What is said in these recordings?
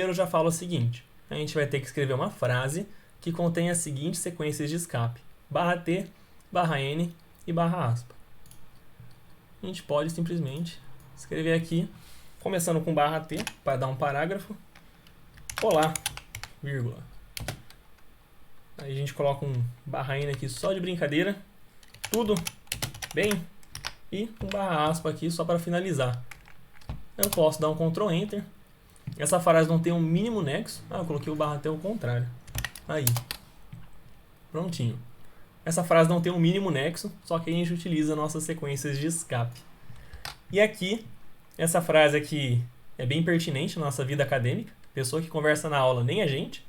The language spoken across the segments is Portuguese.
primeiro eu já falo o seguinte. A gente vai ter que escrever uma frase que contém as seguintes sequências de escape. /t, /n e /aspa. A gente pode simplesmente escrever aqui, começando com /t, para dar um parágrafo. Olá, vírgula. Aí a gente coloca um /n aqui só de brincadeira. Tudo bem? E um /aspa aqui só para finalizar. Eu posso dar um Ctrl Enter. Essa frase não tem um mínimo nexo. Eu coloquei o /t ao contrário. Aí. Prontinho. Essa frase não tem um mínimo nexo, só que a gente utiliza nossas sequências de escape. E aqui, essa frase aqui é bem pertinente na nossa vida acadêmica. Pessoa que conversa na aula nem a gente.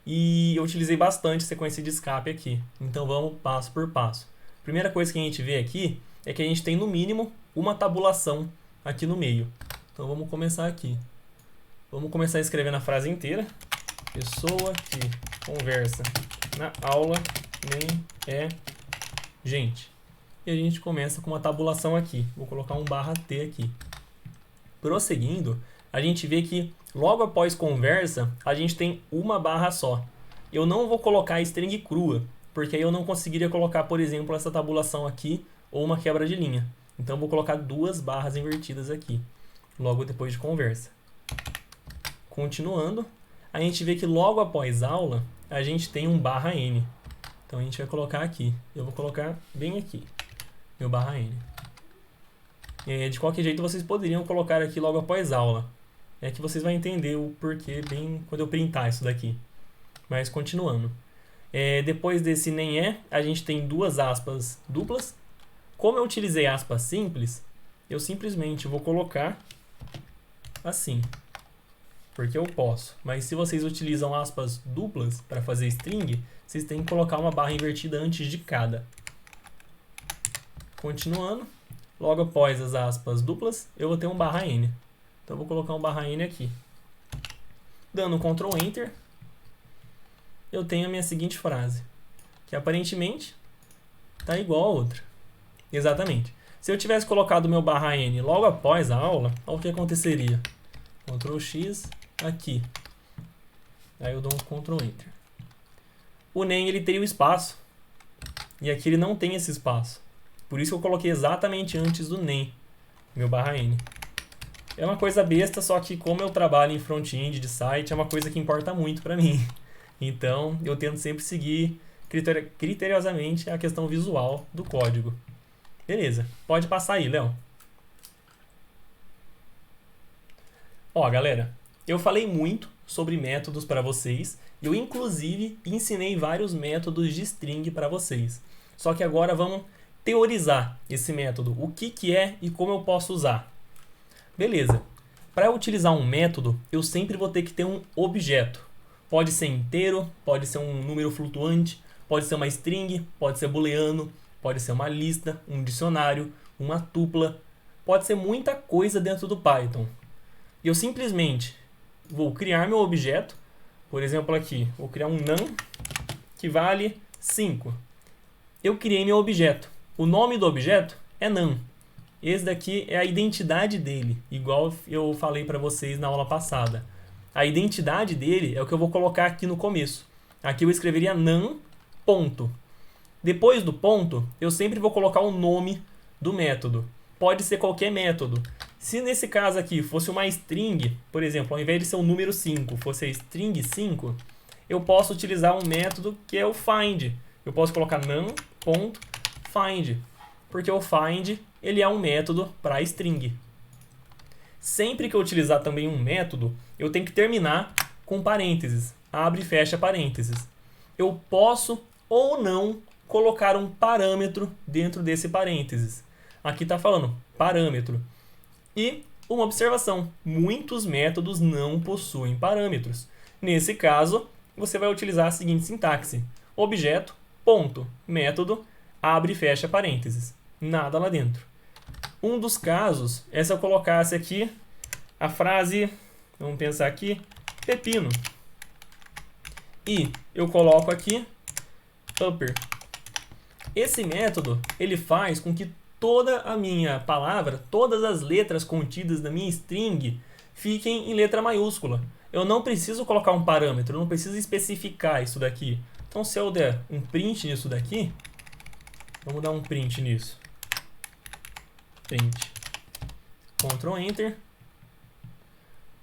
E eu utilizei bastante sequência de escape aqui. Então vamos passo por passo. Primeira coisa que a gente vê aqui é que a gente tem no mínimo uma tabulação aqui no meio. Então vamos começar aqui. Vamos começar escrevendo a frase inteira. Pessoa que conversa na aula nem é gente. E a gente começa com uma tabulação aqui. Vou colocar um /t aqui. Prosseguindo, a gente vê que logo após conversa, a gente tem uma barra só. Eu não vou colocar a string crua, porque aí eu não conseguiria colocar, por exemplo, essa tabulação aqui ou uma quebra de linha. Então, vou colocar duas barras invertidas aqui, logo depois de conversa. Continuando, a gente vê que logo após aula, a gente tem um /n. Então, a gente vai colocar aqui. Eu vou colocar bem aqui, meu /n. De qualquer jeito, vocês poderiam colocar aqui logo após aula. É que vocês vão entender o porquê bem quando eu printar isso daqui. Mas, continuando. Depois desse nem é, a gente tem duas aspas duplas. Como eu utilizei aspas simples, eu simplesmente vou colocar assim, porque eu posso. Mas se vocês utilizam aspas duplas para fazer string, vocês têm que colocar uma barra invertida antes de cada. Continuando, logo após as aspas duplas, eu vou ter um /n. Então, eu vou colocar um /n aqui. Dando um Ctrl Enter, eu tenho a minha seguinte frase, que aparentemente está igual a outra. Exatamente. Se eu tivesse colocado o meu /n logo após a aula, olha o que aconteceria. Ctrl X aqui. Aí eu dou um Ctrl Enter. O nem ele teria o espaço. E aqui ele não tem esse espaço. Por isso que eu coloquei exatamente antes do nem, meu /n. É uma coisa besta, só que como eu trabalho em front-end de site, é uma coisa que importa muito para mim. Então, eu tento sempre seguir criteriosamente a questão visual do código. Beleza, pode passar aí, Léo. Ó, galera, eu falei muito sobre métodos para vocês. Eu, inclusive, ensinei vários métodos de string para vocês. Só que agora vamos teorizar esse método. O que é e como eu posso usar. Beleza. Para utilizar um método, eu sempre vou ter que ter um objeto. Pode ser inteiro, pode ser um número flutuante, pode ser uma string, pode ser booleano, pode ser uma lista, um dicionário, uma tupla. Pode ser muita coisa dentro do Python. E eu simplesmente vou criar meu objeto. Por exemplo, aqui, vou criar um num que vale 5. Eu criei meu objeto. O nome do objeto é num. Esse daqui é a identidade dele, igual eu falei para vocês na aula passada. A identidade dele é o que eu vou colocar aqui no começo. Aqui eu escreveria num, ponto. Depois do ponto, eu sempre vou colocar o nome do método. Pode ser qualquer método. Se nesse caso aqui fosse uma string, por exemplo, ao invés de ser o número 5, fosse a string 5, eu posso utilizar um método que é o find. Eu posso colocar num.find, porque o find ele é um método para string. Sempre que eu utilizar também um método, eu tenho que terminar com parênteses. Abre e fecha parênteses. Eu posso ou não colocar um parâmetro dentro desse parênteses. Aqui está falando parâmetro. E uma observação, muitos métodos não possuem parâmetros. Nesse caso, você vai utilizar a seguinte sintaxe. Objeto, ponto, método, abre e fecha parênteses. Nada lá dentro. Um dos casos é se eu colocasse aqui a frase, vamos pensar aqui, pepino. E eu coloco aqui upper. Esse método, ele faz com que toda a minha palavra, todas as letras contidas na minha string, fiquem em letra maiúscula. eu não preciso colocar um parâmetro, eu não preciso especificar isso daqui. Então, se eu der um print nisso daqui, vamos dar um print nisso. Print. Ctrl Enter.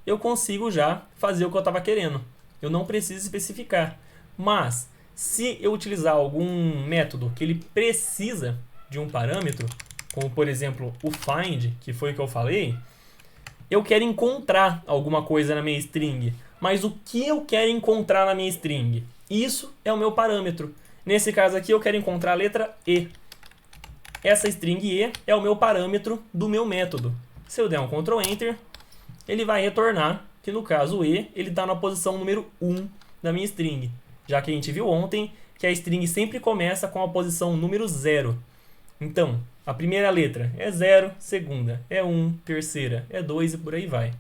Eu consigo já fazer o que eu estava querendo. Eu não preciso especificar. Mas, se eu utilizar algum método que ele precisa de um parâmetro, como por exemplo o find, que foi o que eu falei, eu quero encontrar alguma coisa na minha string. Mas o que eu quero encontrar na minha string? Isso é o meu parâmetro. Nesse caso aqui eu quero encontrar a letra E. Essa string E é o meu parâmetro do meu método. Se eu der um Ctrl Enter, ele vai retornar que no caso o E ele está na posição número 1 da minha string. Já que a gente viu ontem que a string sempre começa com a posição número 0. Então, a primeira letra é 0, segunda é 1, terceira é 2 e por aí vai.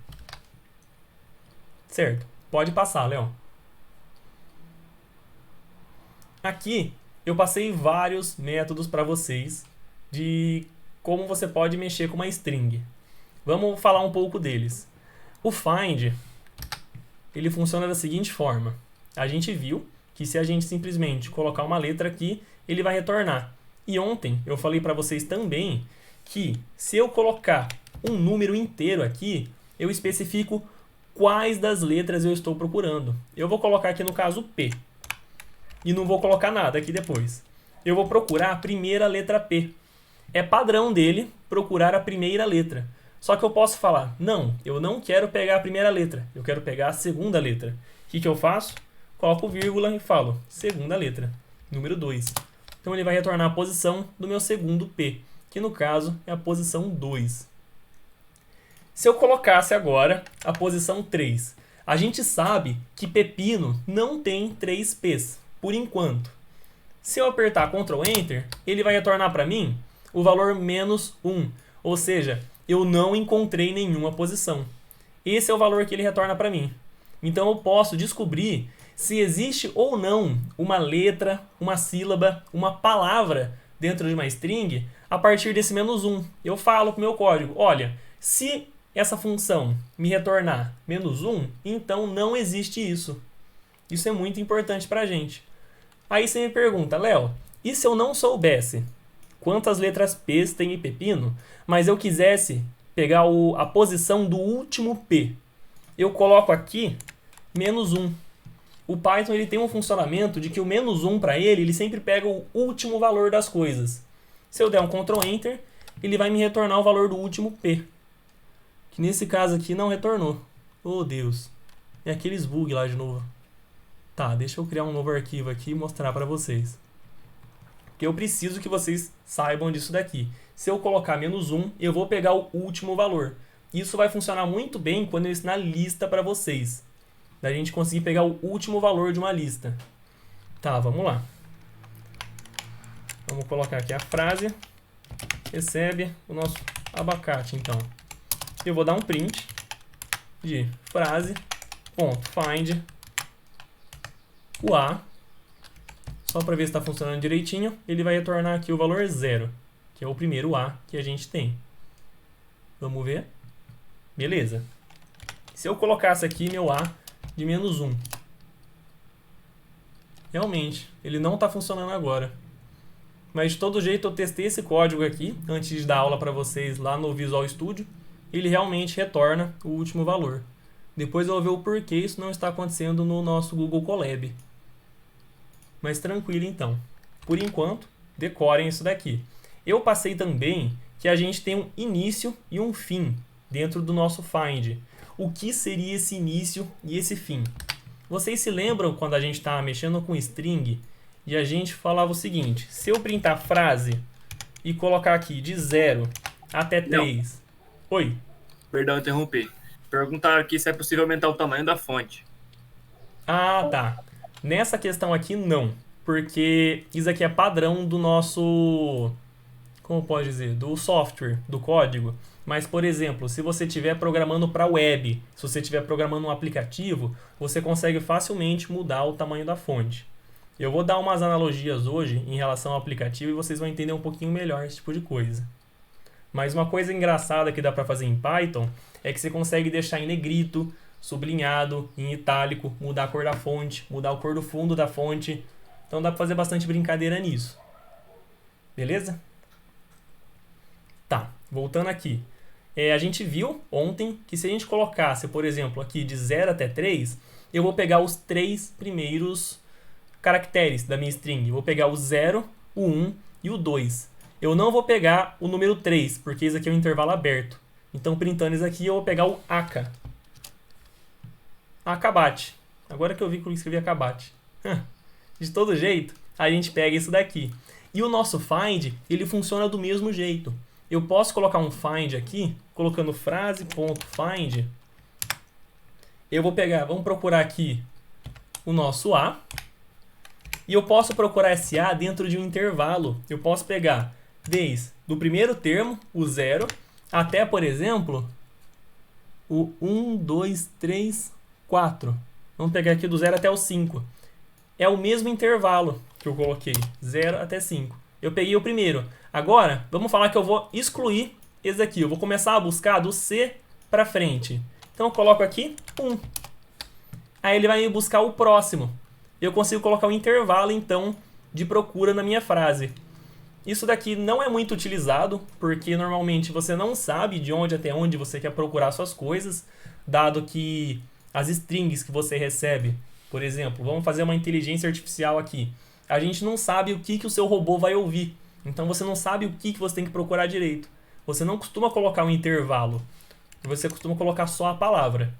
Certo? Pode passar, Léo. Aqui eu passei vários métodos para vocês de como você pode mexer com uma string. Vamos falar um pouco deles. O find, ele funciona da seguinte forma. A gente viu que se a gente simplesmente colocar uma letra aqui, ele vai retornar. E ontem eu falei para vocês também que se eu colocar um número inteiro aqui, eu especifico quais das letras eu estou procurando. Eu vou colocar aqui no caso P. E não vou colocar nada aqui depois. Eu vou procurar a primeira letra P. É padrão dele procurar a primeira letra. Só que eu posso falar, não, eu não quero pegar a primeira letra, eu quero pegar a segunda letra. O que eu faço? Coloco vírgula e falo, segunda letra, número 2. Então ele vai retornar a posição do meu segundo P, que no caso é a posição 2. Se eu colocasse agora a posição 3, a gente sabe que pepino não tem 3 P's, por enquanto. Se eu apertar Ctrl Enter, ele vai retornar para mim o valor menos 1, ou seja, eu não encontrei nenhuma posição. Esse é o valor que ele retorna para mim. Então eu posso descobrir se existe ou não uma letra, uma sílaba, uma palavra dentro de uma string a partir desse menos 1. Eu falo para o meu código, olha, se essa função me retornar menos 1, então não existe isso. Isso é muito importante para a gente. Aí você me pergunta, Léo, e se eu não soubesse quantas letras P tem em pepino, mas eu quisesse pegar a posição do último P? Eu coloco aqui menos 1. O Python ele tem um funcionamento de que o menos 1 para ele sempre pega o último valor das coisas. Se eu der um Ctrl Enter, ele vai me retornar o valor do último P. Que nesse caso aqui não retornou. Oh Deus. É aqueles bugs lá de novo. Tá, deixa eu criar um novo arquivo aqui e mostrar para vocês. Porque eu preciso que vocês saibam disso daqui. Se eu colocar menos 1, eu vou pegar o último valor. Isso vai funcionar muito bem quando eu ensinar lista para vocês. Da gente conseguir pegar o último valor de uma lista. Tá, vamos lá. Vamos colocar aqui a frase. Recebe o nosso abacate, então. Eu vou dar um print de frase.find o A. Só para ver se está funcionando direitinho. Ele vai retornar aqui o valor 0, que é o primeiro A que a gente tem. Vamos ver? Beleza. Se eu colocasse aqui meu A de menos 1. Realmente, ele não está funcionando agora. Mas de todo jeito eu testei esse código aqui, antes de dar aula para vocês lá no Visual Studio. Ele realmente retorna o último valor. Depois eu vou ver o porquê isso não está acontecendo no nosso Google Colab. Mas tranquilo então. Por enquanto, decorem isso daqui. Eu passei também que a gente tem um início e um fim dentro do nosso find. O que seria esse início e esse fim? Vocês se lembram quando a gente estava mexendo com string e a gente falava o seguinte: se eu printar frase e colocar aqui de 0 até 3... Não. Oi? Perdão, interromper. Perguntaram aqui se é possível aumentar o tamanho da fonte. Ah, tá. Nessa questão aqui, não. Porque isso aqui é padrão do nosso... Como pode dizer? Do software, do código. Mas, por exemplo, se você estiver programando para web, se você estiver programando um aplicativo, você consegue facilmente mudar o tamanho da fonte. Eu vou dar umas analogias hoje em relação ao aplicativo e vocês vão entender um pouquinho melhor esse tipo de coisa. Mas uma coisa engraçada que dá para fazer em Python é que você consegue deixar em negrito, sublinhado, em itálico, mudar a cor da fonte, mudar a cor do fundo da fonte. Então dá para fazer bastante brincadeira nisso. Beleza? Tá, voltando aqui. A gente viu ontem que se a gente colocasse, por exemplo, aqui de 0 até 3, eu vou pegar os 3 primeiros caracteres da minha string. Eu vou pegar o 0, o 1 e o 2. Eu não vou pegar o número 3, porque isso aqui é um intervalo aberto. Então, printando isso aqui, eu vou pegar o aka. Acabate. Agora que eu vi que eu escrevi acabate. De todo jeito, a gente pega isso daqui. E o nosso find, ele funciona do mesmo jeito. Eu posso colocar um find aqui, colocando frase.find. Eu vou pegar, vamos procurar aqui o nosso A. E eu posso procurar esse A dentro de um intervalo. Eu posso pegar desde do primeiro termo, o 0, até, por exemplo, o 1, 2, 3, 4. Vamos pegar aqui do 0 até o 5. É o mesmo intervalo que eu coloquei, 0 até 5. Eu peguei o primeiro. Agora, vamos falar que eu vou excluir esse aqui. Eu vou começar a buscar do C para frente. Então, eu coloco aqui 1. Aí ele vai me buscar o próximo. Eu consigo colocar um intervalo, então, de procura na minha frase. Isso daqui não é muito utilizado, porque normalmente você não sabe de onde até onde você quer procurar suas coisas, dado que as strings que você recebe, por exemplo, vamos fazer uma inteligência artificial aqui. A gente não sabe o que o seu robô vai ouvir. Então você não sabe o que você tem que procurar direito. Você não costuma colocar um intervalo. Você costuma colocar só a palavra.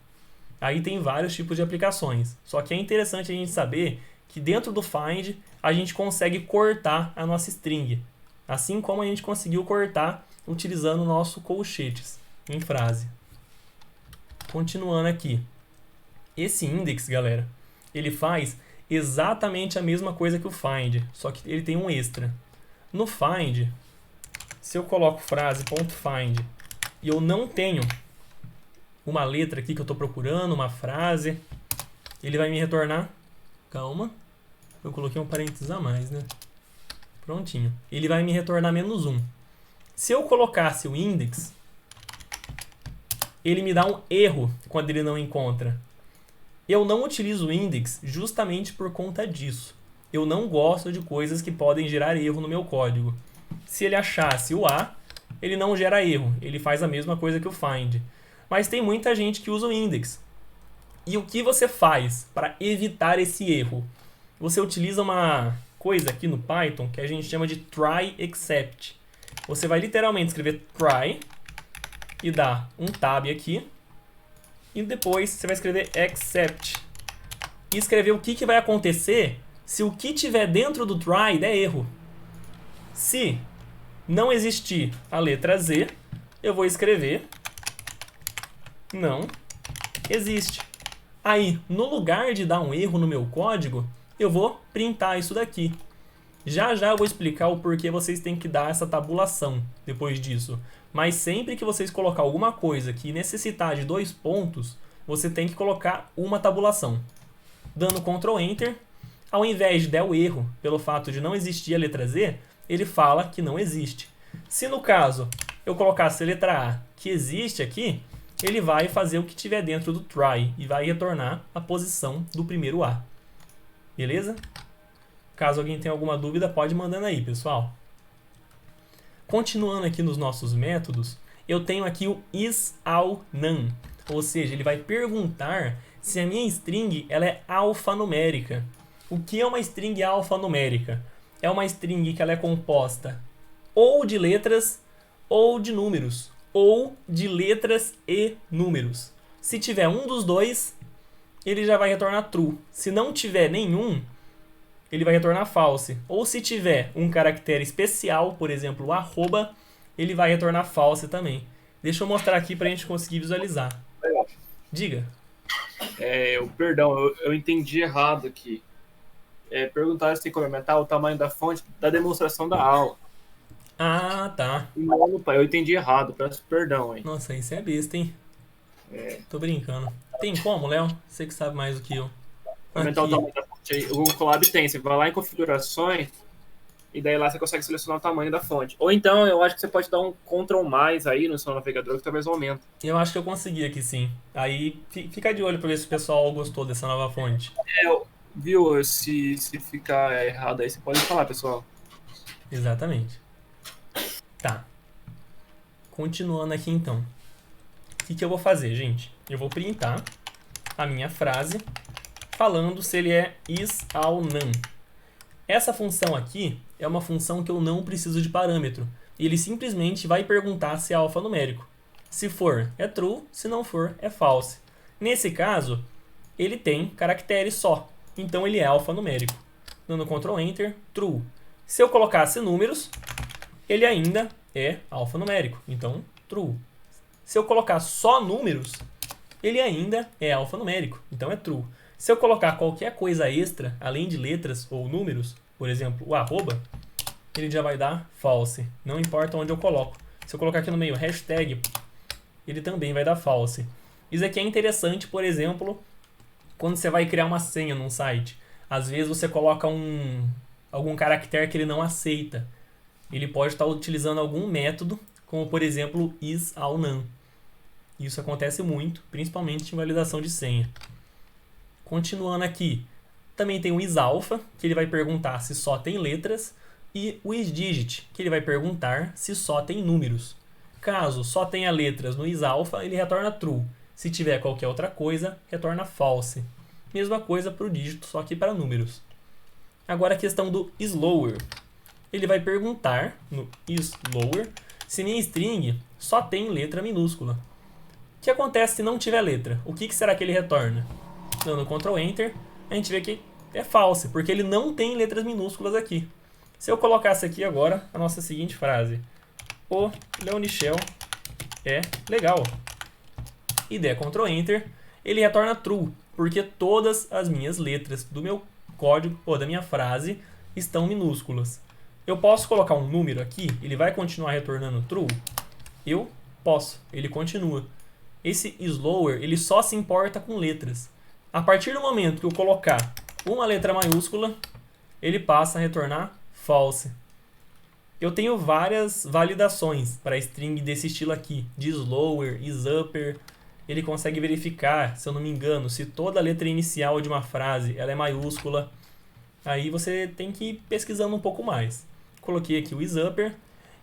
Aí tem vários tipos de aplicações. Só que é interessante a gente saber que dentro do find a gente consegue cortar a nossa string. Assim como a gente conseguiu cortar utilizando o nosso colchetes em frase. Continuando aqui. Esse index, galera, ele faz exatamente a mesma coisa que o find, só que ele tem um extra. No find, se eu coloco frase.find e eu não tenho uma letra aqui que eu estou procurando, uma frase, ele vai me retornar... Calma, eu coloquei um parênteses a mais, né? Prontinho. Ele vai me retornar -1. Se eu colocasse o index, ele me dá um erro quando ele não encontra. Eu não utilizo o index justamente por conta disso. Eu não gosto de coisas que podem gerar erro no meu código. Se ele achasse o A, ele não gera erro. Ele faz a mesma coisa que o find. Mas tem muita gente que usa o index. E o que você faz para evitar esse erro? Você utiliza uma coisa aqui no Python que a gente chama de try except. Você vai literalmente escrever try e dar um tab aqui. E depois você vai escrever except. E escrever o que vai acontecer se o que tiver dentro do try der erro. Se não existir a letra Z, eu vou escrever não existe. Aí, no lugar de dar um erro no meu código, eu vou printar isso daqui. Já já eu vou explicar o porquê vocês têm que dar essa tabulação depois disso. Mas sempre que vocês colocar alguma coisa que necessitar de 2 pontos, você tem que colocar uma tabulação. Dando Ctrl Enter, ao invés de der o erro pelo fato de não existir a letra Z, ele fala que não existe. Se no caso eu colocasse a letra A que existe aqui, ele vai fazer o que tiver dentro do try e vai retornar a posição do primeiro A. Beleza? Caso alguém tenha alguma dúvida, pode ir mandando aí, pessoal. Continuando aqui nos nossos métodos, eu tenho aqui o is, all, none. Ou seja, ele vai perguntar se a minha string ela é alfanumérica. O que é uma string alfanumérica? É uma string que ela é composta ou de letras ou de números. Ou de letras e números. Se tiver um dos dois, ele já vai retornar true. Se não tiver nenhum, ele vai retornar false. Ou se tiver um caractere especial, por exemplo, o arroba, ele vai retornar false também. Deixa eu mostrar aqui para a gente conseguir visualizar. Diga. Perdão, eu entendi errado aqui. Perguntaram se tem que aumentar o tamanho da fonte da demonstração da aula. Ah, tá. Eu entendi errado, peço perdão, hein? Nossa, isso é besta, hein? Tô brincando. Tem como, Léo? Você que sabe mais do que eu. Aumentar o tamanho da fonte aí. O Google Colab tem. Você vai lá em configurações, e daí lá você consegue selecionar o tamanho da fonte. Ou então, eu acho que você pode dar um Ctrl mais aí no seu navegador, que talvez aumenta. Eu acho que eu consegui aqui sim. Aí fica de olho pra ver se o pessoal gostou dessa nova fonte. Viu? Se ficar errado aí, você pode falar, pessoal. Exatamente. Tá. Continuando aqui então. O que eu vou fazer, gente? Eu vou printar a minha frase falando se ele é is, all, none. Essa função aqui é uma função que eu não preciso de parâmetro. Ele simplesmente vai perguntar se é alfanumérico. Se for, é true. Se não for, é false. Nesse caso, ele tem caracteres só. Então ele é alfanumérico. Dando Ctrl Enter, true. Se eu colocasse números, ele ainda é alfanumérico. Então, true. Se eu colocar só números, ele ainda é alfanumérico. Então é true. Se eu colocar qualquer coisa extra, além de letras ou números, por exemplo, o arroba, ele já vai dar false. Não importa onde eu coloco. Se eu colocar aqui no meio hashtag, ele também vai dar false. Isso aqui é interessante, por exemplo, quando você vai criar uma senha num site. Às vezes você coloca algum caractere que ele não aceita. Ele pode estar utilizando algum método, como por exemplo is, all, none. Isso acontece muito, principalmente em validação de senha. Continuando aqui, também tem o isAlpha, que ele vai perguntar se só tem letras, e o isDigit, que ele vai perguntar se só tem números. Caso só tenha letras no isAlpha, ele retorna true. Se tiver qualquer outra coisa, retorna false. Mesma coisa para o dígito, só que para números. Agora a questão do isLower. Ele vai perguntar no isLower se minha string só tem letra minúscula. O que acontece se não tiver letra? O que será que ele retorna? Dando Ctrl Enter, a gente vê que é false, porque ele não tem letras minúsculas aqui. Se eu colocasse aqui agora a nossa seguinte frase: o Leonichel é legal. E der Ctrl Enter, ele retorna true, porque todas as minhas letras do meu código ou da minha frase estão minúsculas. Eu posso colocar um número aqui, ele vai continuar retornando true? Eu posso, ele continua. Esse isLower, ele só se importa com letras. A partir do momento que eu colocar uma letra maiúscula, ele passa a retornar false. Eu tenho várias validações para string desse estilo aqui, de isLower, isUpper. Ele consegue verificar, se eu não me engano, se toda a letra inicial de uma frase ela é maiúscula. Aí você tem que ir pesquisando um pouco mais. Coloquei aqui o isUpper.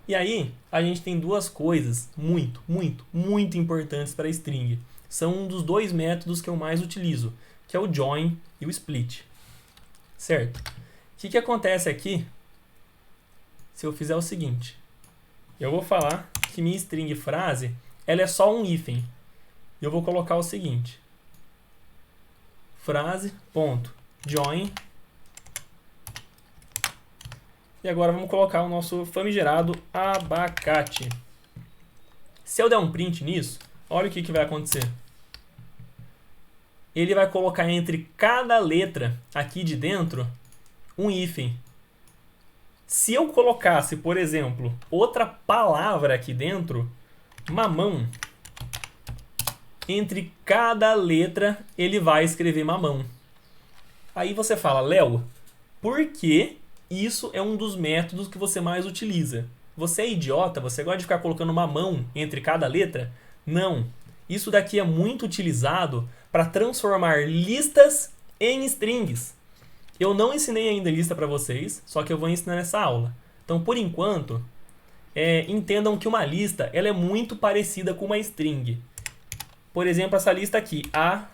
E aí, a gente tem duas coisas muito, muito, muito importantes para string. São um dos dois métodos que eu mais utilizo, que é o join e o split. Certo? O que acontece aqui se eu fizer o seguinte? Eu vou falar que minha string frase ela é só um hífen. Eu vou colocar o seguinte: frase.join. E agora vamos colocar o nosso famigerado abacate. Se eu der um print nisso, olha o que vai acontecer. Ele vai colocar entre cada letra aqui de dentro um hífen. Se eu colocasse, por exemplo, outra palavra aqui dentro, mamão, entre cada letra ele vai escrever mamão. Aí você fala: Léo, por que isso é um dos métodos que você mais utiliza? Você é idiota? Você gosta de ficar colocando mamão entre cada letra? Não. Isso daqui é muito utilizado para transformar listas em strings. Eu não ensinei ainda lista para vocês, só que eu vou ensinar nessa aula. Então, por enquanto, entendam que uma lista ela é muito parecida com uma string. Por exemplo, essa lista aqui: A,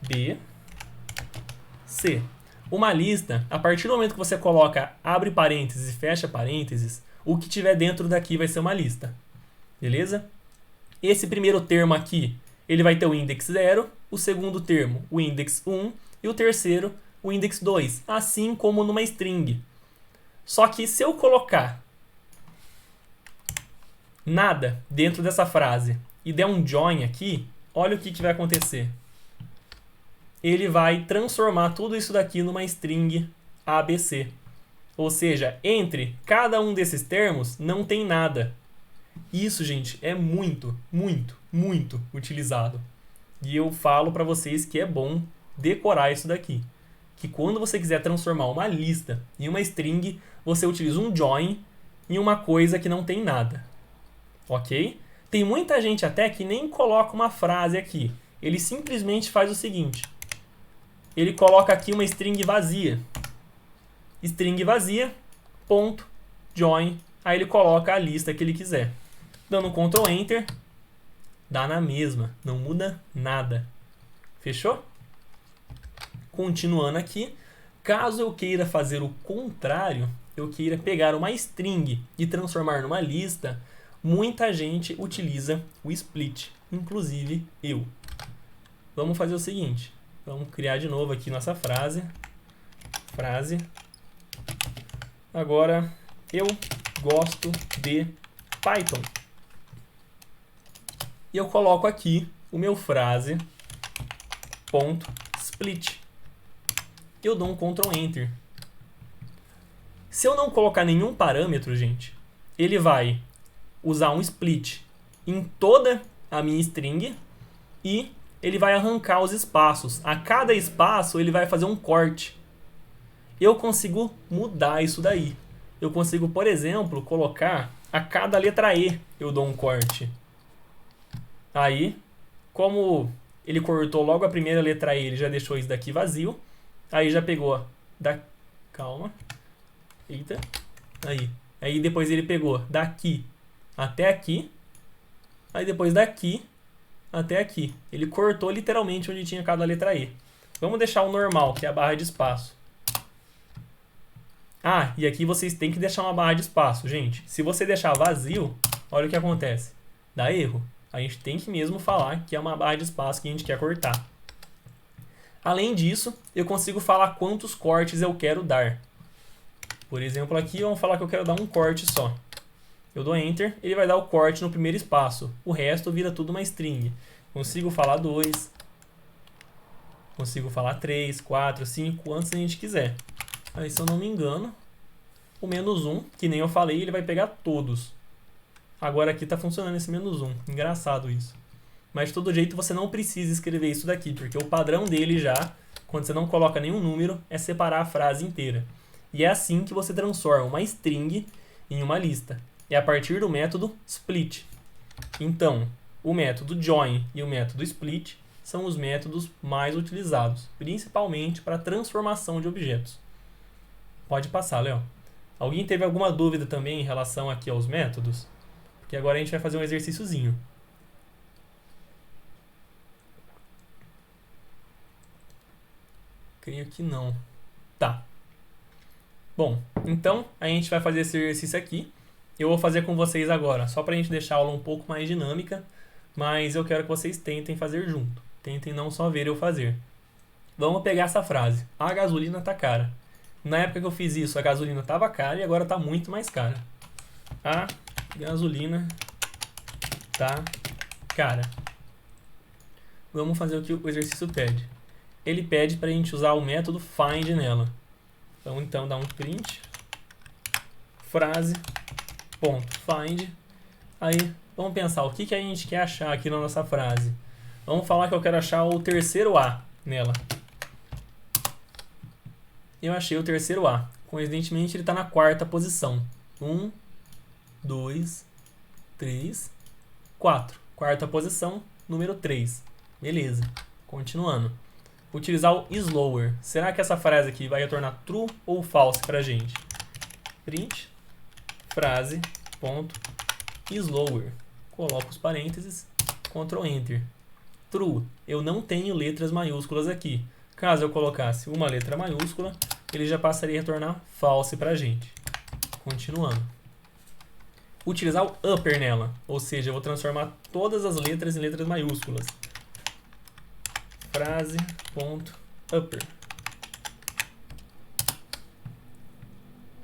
B, C. Uma lista, a partir do momento que você coloca abre parênteses e fecha parênteses, o que tiver dentro daqui vai ser uma lista. Beleza? Esse primeiro termo aqui, ele vai ter o index 0, o segundo termo, o index 1, e o terceiro, o index 2, assim como numa string. Só que se eu colocar nada dentro dessa frase e der um join aqui, olha o que vai acontecer. Ele vai transformar tudo isso daqui numa string ABC. Ou seja, entre cada um desses termos não tem nada. Isso, gente, é muito, muito, muito utilizado. E eu falo para vocês que é bom decorar isso daqui. que quando você quiser transformar uma lista em uma string, você utiliza um join em uma coisa que não tem nada. Ok? Tem muita gente até que nem coloca uma frase aqui. Ele simplesmente faz o seguinte. Ele coloca aqui uma string vazia. String vazia, ponto, join. Aí ele coloca a lista que ele quiser. Dando Ctrl Enter, dá na mesma. Não muda nada. Fechou? Continuando aqui. Caso eu queira fazer o contrário, eu queira pegar uma string e transformar numa lista, muita gente utiliza o split, inclusive eu. Vamos fazer o seguinte, vamos criar de novo aqui nossa frase. Agora, eu gosto de Python. E eu coloco aqui o meu frase.split. Eu dou um Ctrl Enter. Se eu não colocar nenhum parâmetro, gente, ele vai usar um split em toda a minha string e ele vai arrancar os espaços. A cada espaço ele vai fazer um corte. Eu consigo mudar isso daí. Eu consigo, por exemplo, colocar a cada letra E eu dou um corte. Aí, como ele cortou logo a primeira letra E, ele já deixou isso daqui vazio. Aí já pegou calma. Eita. Aí depois ele pegou daqui até aqui. Aí depois daqui até aqui. Ele cortou literalmente onde tinha cada letra E. Vamos deixar o normal, que é a barra de espaço. Ah, e aqui vocês têm que deixar uma barra de espaço, gente. Se você deixar vazio, olha o que acontece. Dá erro. A gente tem que mesmo falar que é uma barra de espaço que a gente quer cortar. Além disso, eu consigo falar quantos cortes eu quero dar. Por exemplo, aqui vamos falar que eu quero dar um corte só. Eu dou Enter, ele vai dar o corte no primeiro espaço. O resto vira tudo uma string. Consigo falar 2. Consigo falar 3, 4, 5, quantos a gente quiser. Aí, se eu não me engano, o -1, que nem eu falei, ele vai pegar todos. Agora aqui está funcionando esse -1. Engraçado isso. Mas de todo jeito você não precisa escrever isso daqui, porque o padrão dele já, quando você não coloca nenhum número, é separar a frase inteira. E é assim que você transforma uma string em uma lista. É a partir do método split. Então, o método join e o método split são os métodos mais utilizados, principalmente para transformação de objetos. Pode passar, Léo. Alguém teve alguma dúvida também em relação aqui aos métodos? Porque agora a gente vai fazer um exercíciozinho. Creio que não. Tá. Bom, então a gente vai fazer esse exercício aqui. Eu vou fazer com vocês agora, só para a gente deixar a aula um pouco mais dinâmica, mas eu quero que vocês tentem fazer junto. Tentem não só ver eu fazer. Vamos pegar essa frase. A gasolina tá cara. Na época que eu fiz isso, a gasolina estava cara e agora está muito mais cara. A gasolina tá cara. Vamos fazer o que o exercício pede. Ele pede para a gente usar o método find nela. Vamos então dar um print. Frase.find. Aí, vamos pensar o que a gente quer achar aqui na nossa frase. Vamos falar que eu quero achar o terceiro A nela. Eu achei o terceiro A. Coincidentemente, ele está na quarta posição. 1, 2, 3, 4. Quarta posição, número 3. Beleza. Continuando. Utilizar o slower. Será que essa frase aqui vai retornar true ou false para a gente? Print frase.slower. Coloco os parênteses, Ctrl Enter. True. Eu não tenho letras maiúsculas aqui. Caso eu colocasse uma letra maiúscula, ele já passaria a retornar false para a gente. Continuando. Utilizar o upper nela, ou seja, eu vou transformar todas as letras em letras maiúsculas. Frase.upper.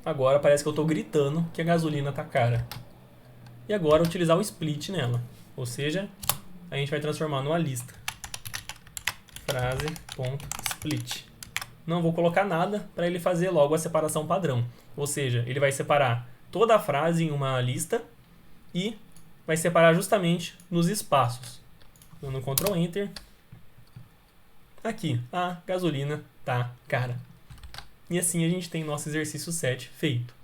Agora parece que eu estou gritando que a gasolina está cara. E agora utilizar o split nela, ou seja, a gente vai transformar numa lista. Frase.split. Não vou colocar nada para ele fazer logo a separação padrão. Ou seja, ele vai separar toda a frase em uma lista e vai separar justamente nos espaços. Dando Ctrl Enter. Aqui, a gasolina tá cara. E assim a gente tem nosso exercício 7 feito.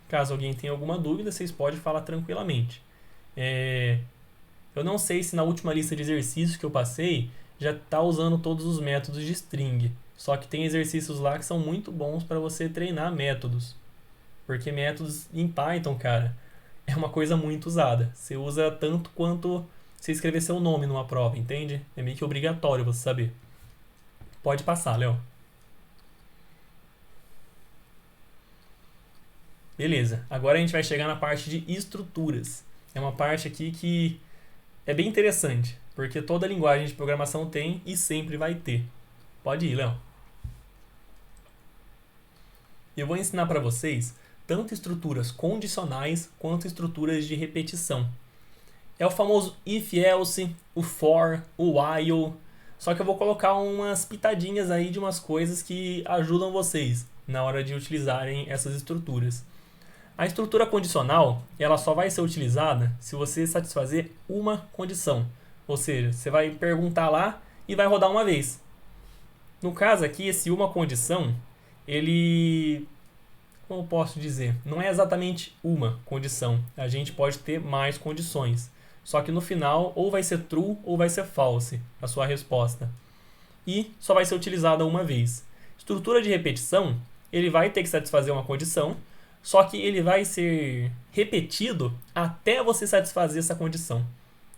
Caso alguém tenha alguma dúvida, vocês podem falar tranquilamente. Eu não sei se na última lista de exercícios que eu passei já está usando todos os métodos de string. Só que tem exercícios lá que são muito bons para você treinar métodos. Porque métodos em Python, cara, é uma coisa muito usada. Você usa tanto quanto você escrever seu nome numa prova, entende? É meio que obrigatório você saber. Pode passar, Léo. Beleza, agora a gente vai chegar na parte de estruturas. É uma parte aqui que é bem interessante, porque toda linguagem de programação tem e sempre vai ter. Pode ir, Léo. Eu vou ensinar para vocês tanto estruturas condicionais quanto estruturas de repetição. É o famoso if, else, o for, o while. Só que eu vou colocar umas pitadinhas aí de umas coisas que ajudam vocês na hora de utilizarem essas estruturas. A estrutura condicional, ela só vai ser utilizada se você satisfazer uma condição. Ou seja, você vai perguntar lá e vai rodar uma vez. No caso aqui, esse uma condição, ele... como eu posso dizer? Não é exatamente uma condição. A gente pode ter mais condições. Só que no final, ou vai ser true ou vai ser false a sua resposta. E só vai ser utilizada uma vez. Estrutura de repetição, ele vai ter que satisfazer uma condição, só que ele vai ser repetido até você satisfazer essa condição.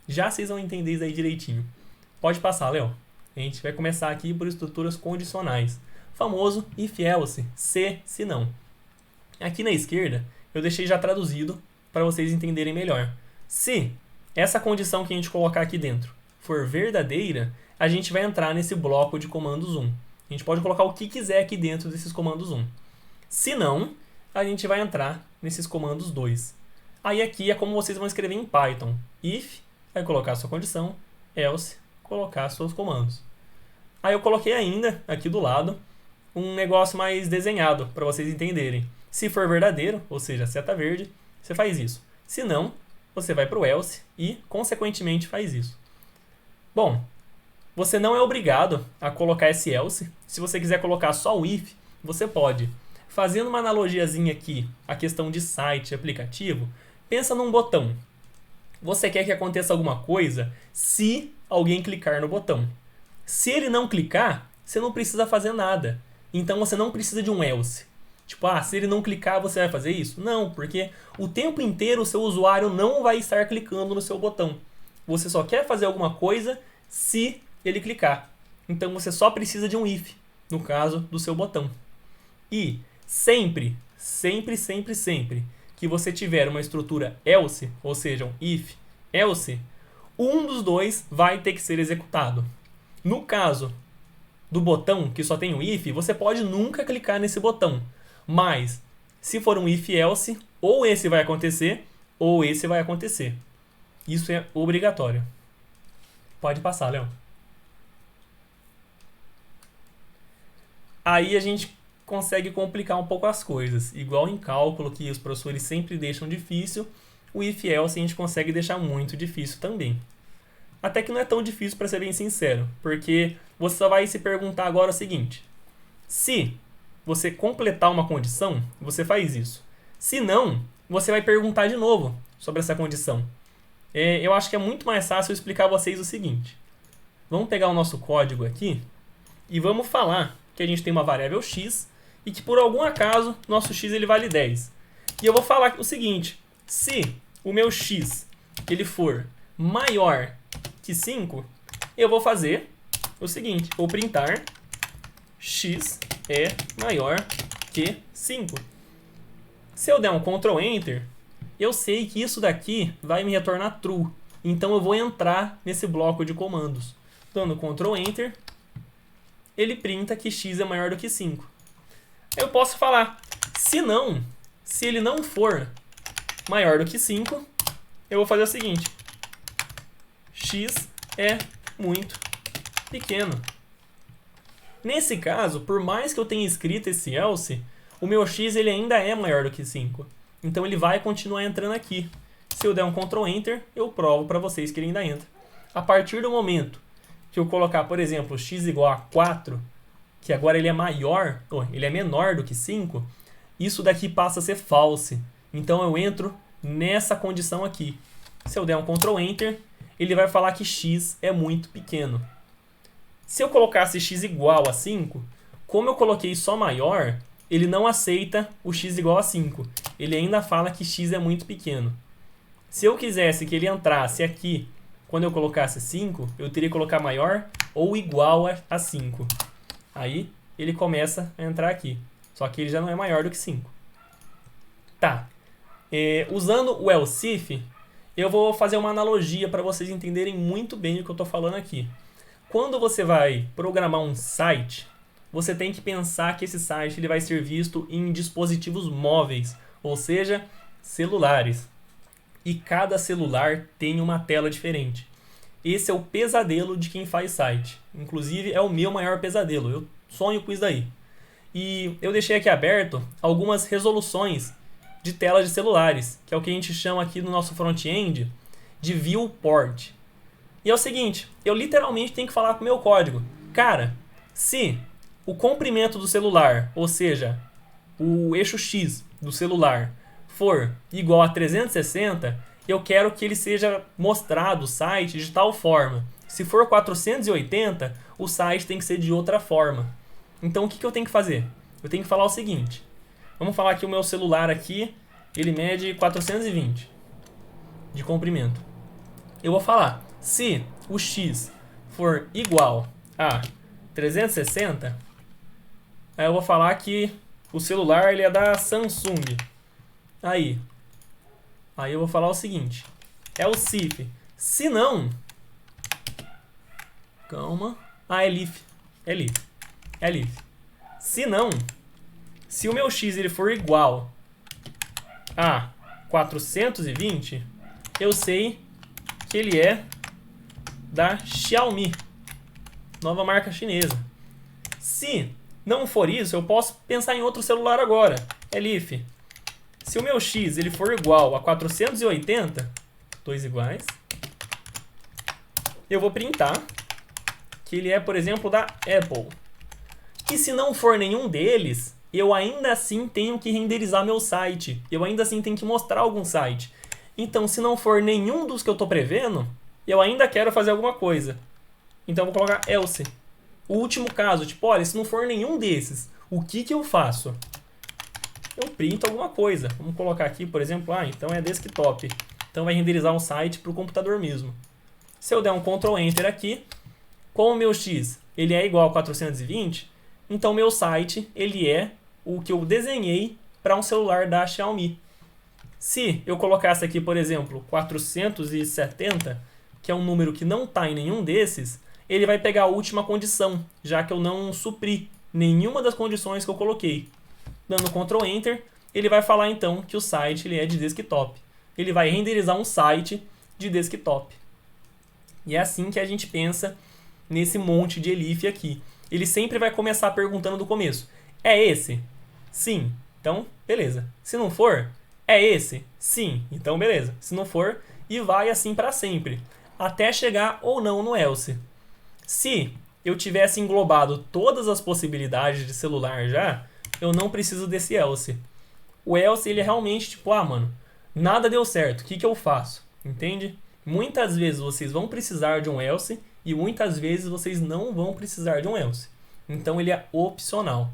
Já vocês vão entender isso aí direitinho. Pode passar, Léo. A gente vai começar aqui por estruturas condicionais. Famoso if else, se não. Aqui na esquerda, eu deixei já traduzido para vocês entenderem melhor. Se essa condição que a gente colocar aqui dentro for verdadeira, a gente vai entrar nesse bloco de comandos 1. A gente pode colocar o que quiser aqui dentro desses comandos 1. Se não, a gente vai entrar nesses comandos 2. Aí aqui é como vocês vão escrever em Python. If, vai colocar a sua condição, else, colocar seus comandos. Aí eu coloquei ainda, aqui do lado, um negócio mais desenhado, para vocês entenderem. Se for verdadeiro, ou seja, seta verde, você faz isso. Se não, você vai para o else e, consequentemente, faz isso. Bom, você não é obrigado a colocar esse else. Se você quiser colocar só o if, você pode. Fazendo uma analogiazinha aqui, a questão de site, aplicativo, pensa num botão. Você quer que aconteça alguma coisa se alguém clicar no botão. Se ele não clicar, você não precisa fazer nada. Então você não precisa de um else. Tipo, se ele não clicar, você vai fazer isso? Não, porque o tempo inteiro o seu usuário não vai estar clicando no seu botão. Você só quer fazer alguma coisa se ele clicar. Então você só precisa de um if, no caso do seu botão. E sempre que você tiver uma estrutura else, ou seja, um if, else, um dos dois vai ter que ser executado. No caso do botão que só tem o if, você pode nunca clicar nesse botão. Mas, se for um if else, ou esse vai acontecer, ou esse vai acontecer. Isso é obrigatório. Pode passar, Léo. Aí a gente consegue complicar um pouco as coisas. Igual em cálculo, que os professores sempre deixam difícil, o if else a gente consegue deixar muito difícil também. Até que não é tão difícil, para ser bem sincero, porque você só vai se perguntar agora o seguinte: se você completar uma condição, você faz isso. Se não, você vai perguntar de novo sobre essa condição. Eu acho que é muito mais fácil eu explicar a vocês o seguinte. Vamos pegar o nosso código aqui e vamos falar que a gente tem uma variável x e que por algum acaso nosso x ele vale 10. E eu vou falar o seguinte: se o meu x ele for maior que 5, eu vou fazer o seguinte: vou printar x é maior que 5. Se eu der um Ctrl Enter, eu sei que isso daqui vai me retornar true. Então eu vou entrar nesse bloco de comandos. Dando Ctrl Enter, ele printa que x é maior do que 5. Eu posso falar, se ele não for maior do que 5, eu vou fazer o seguinte: x é muito pequeno. Nesse caso, por mais que eu tenha escrito esse else, o meu x ele ainda é maior do que 5. Então ele vai continuar entrando aqui. Se eu der um Ctrl Enter, eu provo para vocês que ele ainda entra. A partir do momento que eu colocar, por exemplo, x igual a 4, que agora ele é maior, ou ele é menor do que 5, isso daqui passa a ser false. Então eu entro nessa condição aqui. Se eu der um Ctrl Enter, ele vai falar que x é muito pequeno. Se eu colocasse x igual a 5, como eu coloquei só maior, ele não aceita o x igual a 5. Ele ainda fala que x é muito pequeno. Se eu quisesse que ele entrasse aqui, quando eu colocasse 5, eu teria que colocar maior ou igual a 5. Aí ele começa a entrar aqui. Só que ele já não é maior do que 5. Tá. Usando o else if, eu vou fazer uma analogia para vocês entenderem muito bem o que eu estou falando aqui. Quando você vai programar um site, você tem que pensar que esse site ele vai ser visto em dispositivos móveis, ou seja, celulares. E cada celular tem uma tela diferente. Esse é o pesadelo de quem faz site. Inclusive, é o meu maior pesadelo. Eu sonho com isso daí. E eu deixei aqui aberto algumas resoluções de telas de celulares, que é o que a gente chama aqui no nosso front-end de viewport. E é o seguinte, eu literalmente tenho que falar com o meu código. Cara, se o comprimento do celular, ou seja, o eixo X do celular, for igual a 360, eu quero que ele seja mostrado, o site, de tal forma. Se for 480, o site tem que ser de outra forma. Então o que eu tenho que fazer? Eu tenho que falar o seguinte. Vamos falar que o meu celular aqui, ele mede 420 de comprimento. Eu vou falar, se o X for igual a 360, aí eu vou falar que o celular ele é da Samsung. Aí eu vou falar o seguinte, else if, se não, calma, elif, se não, se o meu X ele for igual a 420, eu sei que ele é da Xiaomi, nova marca chinesa. Se não for isso, eu posso pensar em outro celular agora, elif. Se o meu X ele for igual a 480, dois iguais, eu vou printar que ele é, por exemplo, da Apple. E se não for nenhum deles, eu ainda assim tenho que renderizar meu site. Eu ainda assim tenho que mostrar algum site. Então, se não for nenhum dos que eu estou prevendo, eu ainda quero fazer alguma coisa. Então, eu vou colocar else. O último caso, tipo, olha, se não for nenhum desses, o que eu faço? Eu printo alguma coisa. Vamos colocar aqui, por exemplo, então é desktop. Então vai renderizar um site para o computador mesmo. Se eu der um Ctrl Enter aqui, como o meu X ele é igual a 420, então meu site ele é o que eu desenhei para um celular da Xiaomi. Se eu colocasse aqui, por exemplo, 470, que é um número que não está em nenhum desses, ele vai pegar a última condição, já que eu não supri nenhuma das condições que eu coloquei. Dando Ctrl Enter, ele vai falar então que o site ele é de desktop. Ele vai renderizar um site de desktop. E é assim que a gente pensa nesse monte de elif aqui. Ele sempre vai começar perguntando do começo. É esse? Sim. Então, beleza. Se não for, é esse? Sim. Então, beleza. Se não for, e vai assim para sempre. Até chegar ou não no else. Se eu tivesse englobado todas as possibilidades de celular já, eu não preciso desse else. O else, ele é realmente tipo, mano, nada deu certo, o que eu faço? Entende? Muitas vezes vocês vão precisar de um else e muitas vezes vocês não vão precisar de um else. Então ele é opcional.